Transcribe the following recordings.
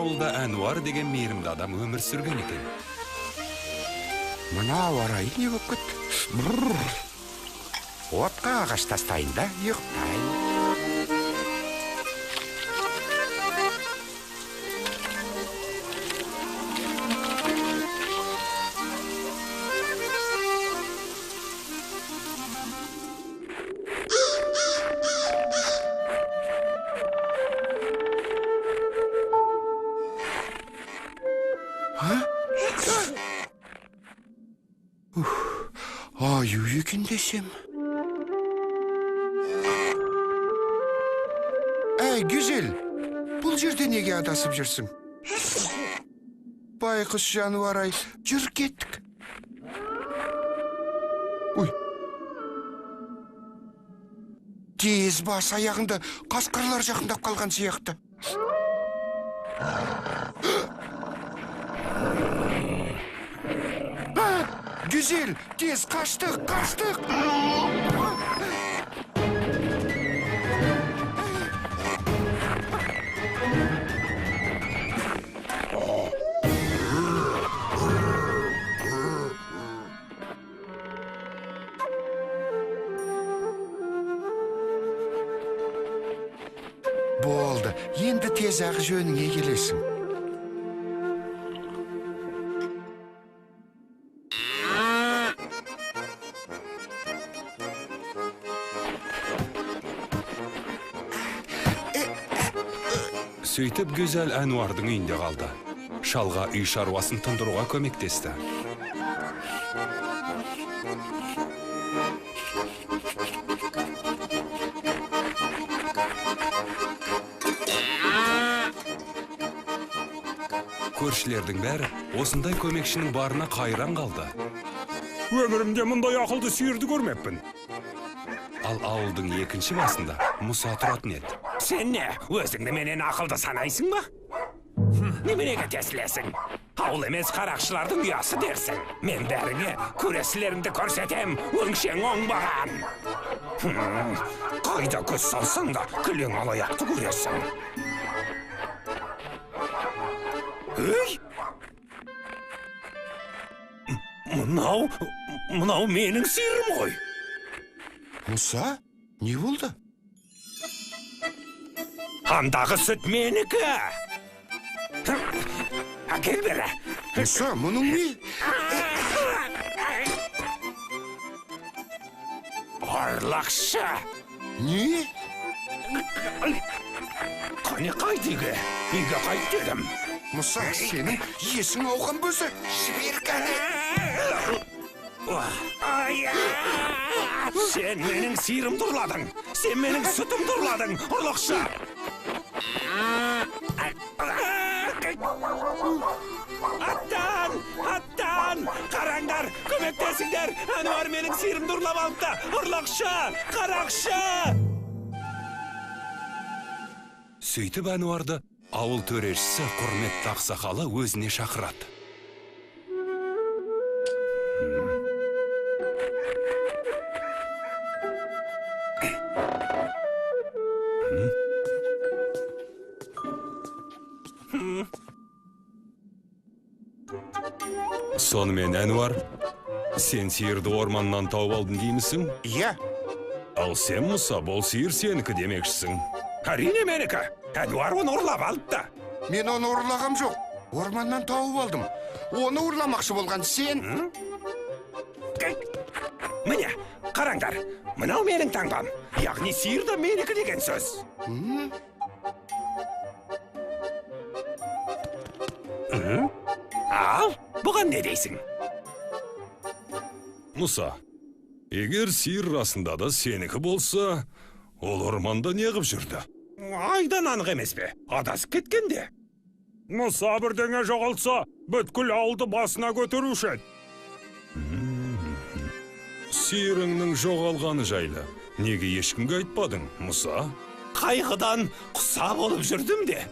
ауылда Әнуар деген мейірімді адам өмір сүрген екен. Мына орай не болып кетті? Отқа ағаш тастайын да, ұйықтайын. Аю екен десем. Әй, Гүзел, бұл жерде неге адасып жүрсің? Байқұс жануар-ай, жүр кеттік. Ой. Тез бас аяғында қасқырлар жақындап қалған сияқты. Güzel, tez kaçtık. Болды, енді tez ақ жөніңе келесің. Сөйтіп Гүзел Әнуардың үйінде қалды. Шалға үй шаруасын тындыруға көмектесті. Көршілердің бәрі осындай көмекшінің барына қайран қалды. Өмірімде мұндай ақылды сүйірді көрмеппін. Ал ауылдың екінші басында Мұса тұратын еді. Сен не, өзіңді менен ақылды санайсың ба? Неменеге тесілесің? Ауыл емес қарақшылардың ұясы дерсің. Мен бәріңе көресілерімді көрсетем, өңшең оңбаған. Қайда көз салсаң да күлең алаяқты көресің. Өй! Мұнау менің сиырым ғой. Мұса, не болды? Андағы сүт менікі. Әкел бері. Мұса, мұның не? Орлақшы. Не? Қане қайдығы? Үйге қайт дедім. Мұса, сенің есің ауған бөзі. Жібер кәне. Сен менің сиырымды ұрладың. Сен менің сүтімді ұрладың. Ұрлықшы. Аттан! Қараңдар, көмектесіңдер. Әнуар менің сиырымды ұрлап алыпты. Ұрлықшы, қарақшы. Сөйтіп Әнуарды ауыл төрешісі құрметті ақсақалы өзіне шақырады. Сонымен Әнуар, сен сиырды орманнан тауып алдың деймісің? Иә. Ал сен Мұса, бұл сиыр сенікі демекшісің. Әрине менікі. Әнуар оны ұрлап алыпты. Мен оны ұрлағам жоқ. Орманнан тауып алдым. Оны ұрламақшы болған сен. Міне, қараңдар. Мынау менің таңбам. Яғни сиыр да менікі деген сөз. Ал, бұған не дейсің? Мұса, егер сиыр расында да сенікі болса, ол орманда не қып жүрді? Айдан анық емес пе? Адасып кеткенде. Мұса бірдеңе жоғалтса, бүткіл ауылды басына көтеруші еді. Сиырыңның жоғалғаны жайлы неге ешкімге айтпадың, Мұса? Қайғыдан құса болып жүрдім де.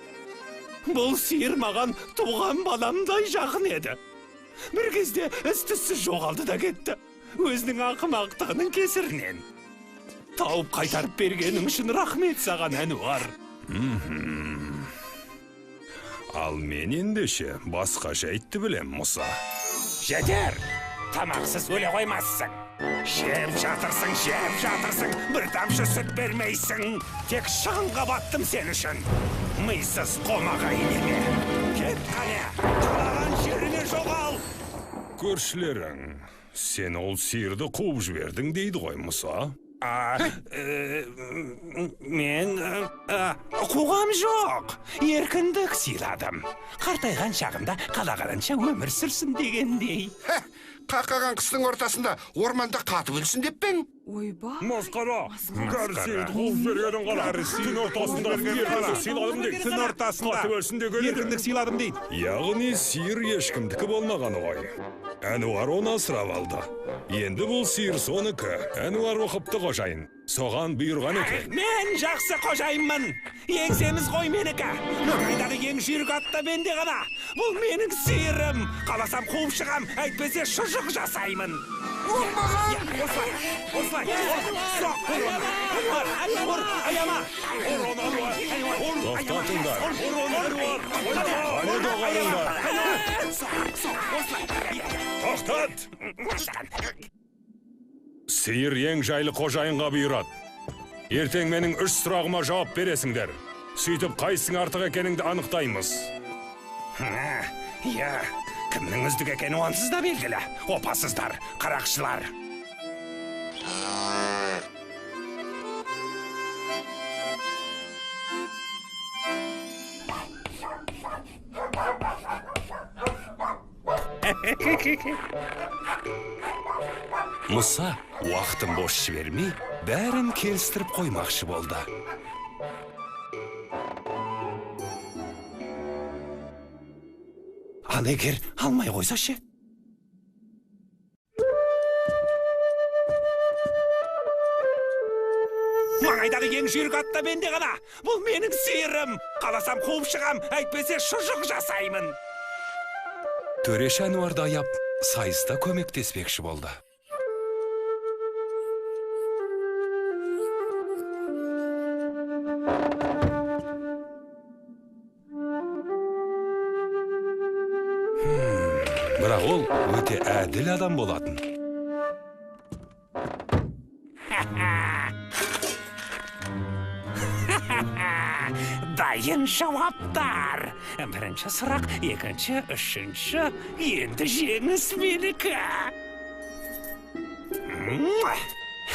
Бұл сиыр маған туған баламдай жақын еді. Бір кезде із-түссіз жоғалды да кетті. Өзінің ақымақтығының кесірінен. Тауып қайтарып бергенің үшін рахмет саған, Әнуар. Ал мен ендеше басқаша айтты білем, Мұса. Жетер! Тамақсыз өле қоймассың. Жеп жатырсың, бір тамшы сүт бермейсің. Тек шығынға баттым сен үшін. Мыйсыз қомағай неме. Кет қане, қалаған жеріне жоғал. Көршілерің, сен ол сиырды қуып жібердің дейді ғой, Мұса. Мен қуғам жоқ. Еркіндік сыйладым. Қартайған шағында қалағанша өмір сүрсін дегендей. Қақаған қыстың ортасында орманда қатып өлсін деп пең? Ойбай. Масқара, кәрсен қуып бергенін қара. Түн ортасында еркіндік сыйладым дейді. Түн ортасында Қатып өлсін деген еркіндік сыйладым дейді. Яғни сиыр ешкімдікі болмаған ғой. Әнуар оны асырап алды. Енді бұл сиыр соныкі. Әнуар оқыпты қожайын. Соған бұйырған екен. Мен жақсы қожайынмын. Еңсеміз ғой менікі. Маңайдағы ең жүйрік атта менде ғана. Бұл менің сиырым. Қаласам қуып шығам, әйтпесе шұжық жасаймын. Осылай. Соқ. Әнуар, аяма. Тоқтатыңдар. Қане доғарыңдар. Тоқтат! Сиыр ең жайлы қожайынға бұйырады. Ертең менің 3 сұрағыма жауап бересіңдер. Сөйтіп қайсың артық екеніңді анықтаймыз. Я, кімнің үздік екені онсыз да белгілі. Опасыздар, қарақшылар. Мұса, уақытын бос жібермей, бәрін келістіріп қоймақшы болды. Ал егер алмай қойса ше? Маңайдағы ең жүйрік атта менде ғана. Бұл менің сиырым. Қаласам қуып шығам, әйтпесе шұжық жасаймын. Төреш Әнуарды аяп, сайыста көмектеспекші болды. Бірақ ол өте әділ адам болатын. Дайын жауаптар. Бірінші сұрақ, екінші, үшінші, енді жеңіс менікі.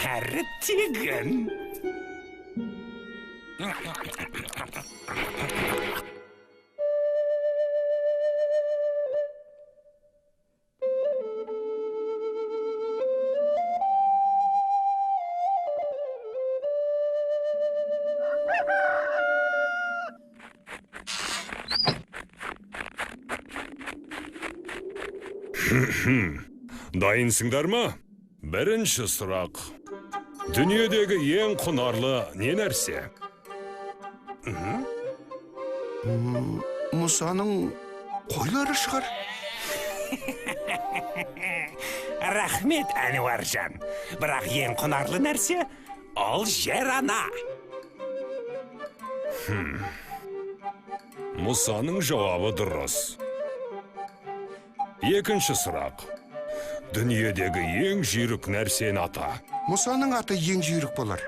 Әрі тегін. Дайынсыңдар ма? Бірінші сұрақ. Дүниедегі ең құнарлы не нәрсе? Мұсаның қойлары шығар. Рахмет, Әнуаржан. Бірақ ең құнарлы нәрсе ол жер ана. Мұсаның жауабы дұрыс. Екінші сұрақ. Дүниедегі ең жүйрік нәрсені ата. Мұсаның аты ең жүйрік болар.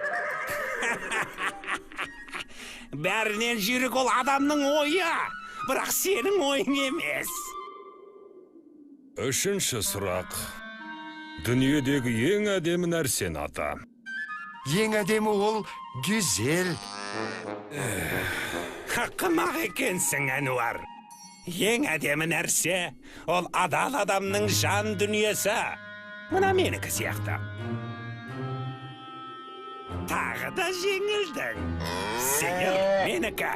Бәрінен жүйрік ол адамның ойы, бірақ сенің ойың емес. Үшінші сұрақ. Дүниедегі ең әдемі нәрсені ата. Ең әдемі ол güzel. Ақымақ екенсің, Әнуар. Ең әдемі нәрсе ол адал адамның жан дүниесі. Мына менікі сияқты. Тағы да жеңілдің. Сиыр менікі.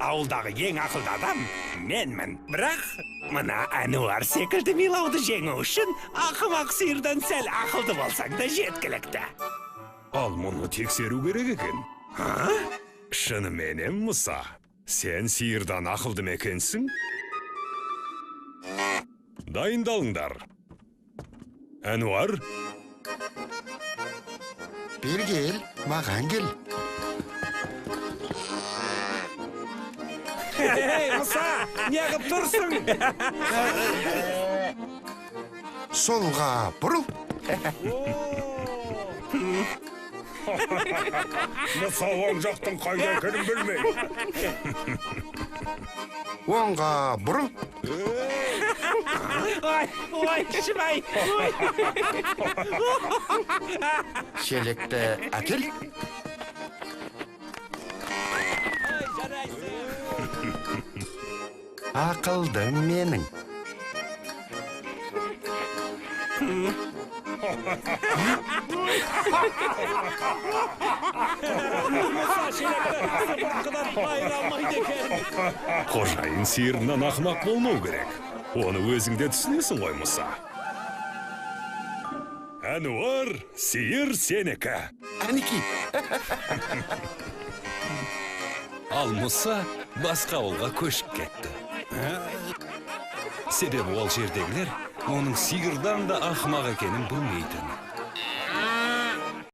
Ауылдағы ең ақылды адам менмін. Бірақ мына Әнуар секілді милауды жеңу үшін ақымақ сиырдан сәл ақылды болсаң да жеткілікті. Ал мұны тексеру керек екен. Шынымен Мұса, сен сиырдан ақылды ма екенсің? Дайындалыңдар. Әнуар, Бері кел, маған кел. Ey Musa, ne qilib tursun? Solga burul. Musa oң жақтың қайда екенін білмей. Оңға бурул. Ой, Шимай. Шелекті әкел. Ақылдым менің. Қожайын сиырынан ақымақ болмау керек. Оны өзіңде түсінесің ғой, Мұса. Әнуар, сиыр сенікі. Әнеки. Ал Мұса басқа ауылға көшіп кетті. Себебі ол жердегілер оның сиырдан да ақымақ екенін білмейтін.